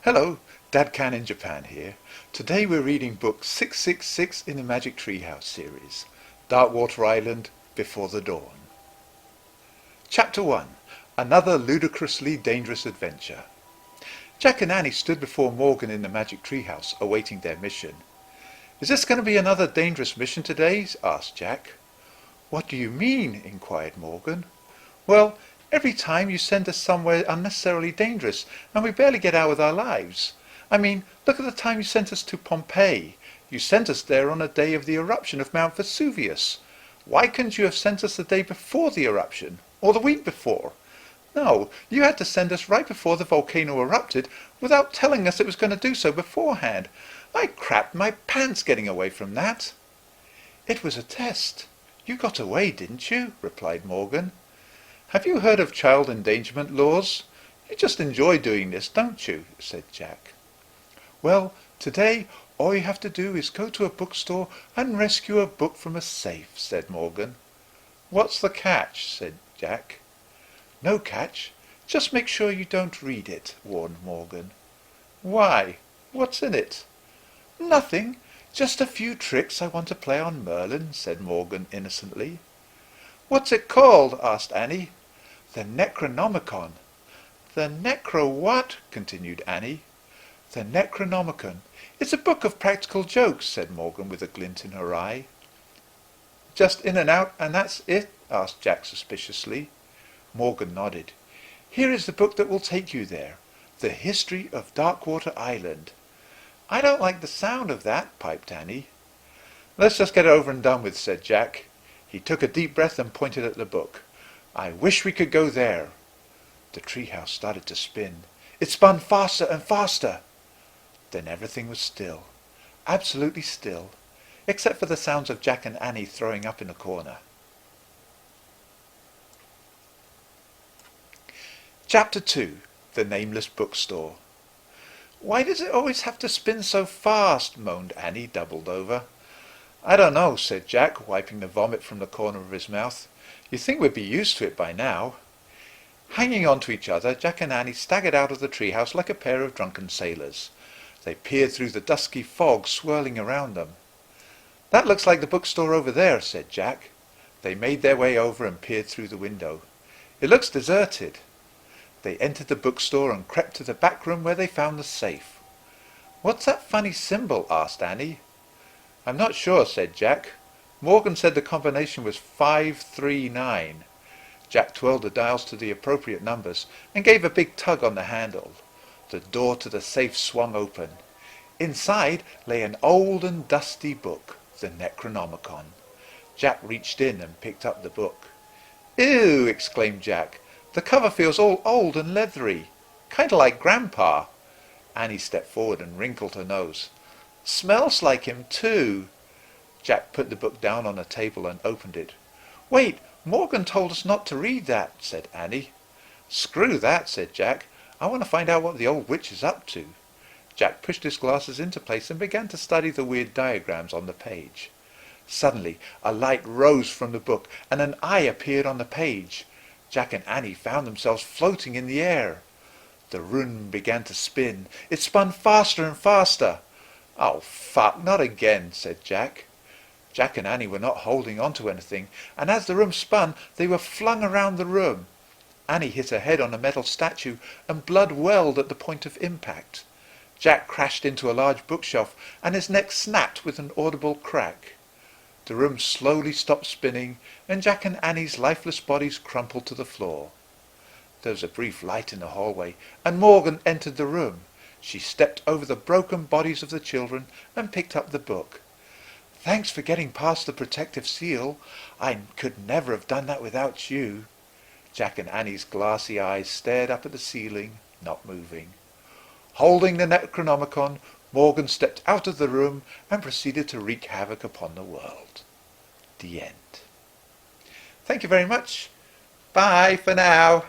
Hello, Dad Can in Japan here. Today we're reading book 666 in the Magic Treehouse series, Darkwater Island Before the Dawn. Chapter 1. Another ludicrously dangerous adventure. Jack and Annie stood before Morgan in the Magic Treehouse, awaiting their mission. "Is this going to be another dangerous mission today?" asked Jack. "What do you mean?" inquired Morgan. "Well, every time you send us somewhere unnecessarily dangerous, and we barely get out with our lives. I mean, look at the time you sent us to Pompeii. You sent us there on the day of the eruption of Mount Vesuvius. Why couldn't you have sent us the day before the eruption, or the week before? No, you had to send us right before the volcano erupted, without telling us it was going to do so beforehand. I crapped my pants getting away from that." "It was a test. You got away, didn't you?" replied Morgan. "Have you heard of child endangerment laws? You just enjoy doing this, don't you?" said Jack. "Well, today all you have to do is go to a bookstore and rescue a book from a safe," said Morgan. "What's the catch?" said Jack. "No catch. Just make sure you don't read it," warned Morgan. "Why? What's in it?" "Nothing. Just a few tricks I want to play on Merlin," said Morgan innocently. "What's it called?" asked Annie. "The Necronomicon." "The Necro what?" continued Annie. "The Necronomicon. It's a book of practical jokes," said Morgan with a glint in her eye. "Just in and out, and that's it?" asked Jack suspiciously. Morgan nodded. "Here is the book that will take you there. The History of Darkwater Island." "I don't like the sound of that," piped Annie. "Let's just get it over and done with," said Jack. He took a deep breath and pointed at the book. "I wish we could go there." The treehouse started to spin. It spun faster and faster. Then everything was still, absolutely still, except for the sounds of Jack and Annie throwing up in a corner. Chapter 2. The Nameless Bookstore. "Why does it always have to spin so fast?" moaned Annie, doubled over. "I don't know," said Jack, wiping the vomit from the corner of his mouth. "You'd think we'd be used to it by now." Hanging on to each other, Jack and Annie staggered out of the treehouse like a pair of drunken sailors. They peered through the dusky fog swirling around them. "That looks like the bookstore over there," said Jack. They made their way over and peered through the window. "It looks deserted." They entered the bookstore and crept to the back room where they found the safe. "What's that funny symbol?" asked Annie. "I'm not sure," said Jack. "Morgan said the combination was 539. Jack twirled the dials to the appropriate numbers and gave a big tug on the handle. The door to the safe swung open. Inside lay an old and dusty book, the Necronomicon. Jack reached in and picked up the book. "Ew!" exclaimed Jack. "The cover feels all old and leathery. Kind of like Grandpa." Annie stepped forward and wrinkled her nose. "Smells like him, too." Jack put the book down on a table and opened it. "Wait, Morgan told us not to read that," said Annie. "Screw that," said Jack. "I want to find out what the old witch is up to." Jack pushed his glasses into place and began to study the weird diagrams on the page. Suddenly a light rose from the book and an eye appeared on the page. Jack and Annie found themselves floating in the air. The room began to spin. It spun faster and faster. "Oh, fuck, not again," said Jack. Jack and Annie were not holding on to anything, and as the room spun, they were flung around the room. Annie hit her head on a metal statue, and blood welled at the point of impact. Jack crashed into a large bookshelf, and his neck snapped with an audible crack. The room slowly stopped spinning, and Jack and Annie's lifeless bodies crumpled to the floor. There was a brief light in the hallway, and Morgan entered the room. She stepped over the broken bodies of the children and picked up the book. "Thanks for getting past the protective seal. I could never have done that without you." Jack and Annie's glassy eyes stared up at the ceiling, not moving. Holding the Necronomicon, Morgan stepped out of the room and proceeded to wreak havoc upon the world. The end. Thank you very much. Bye for now.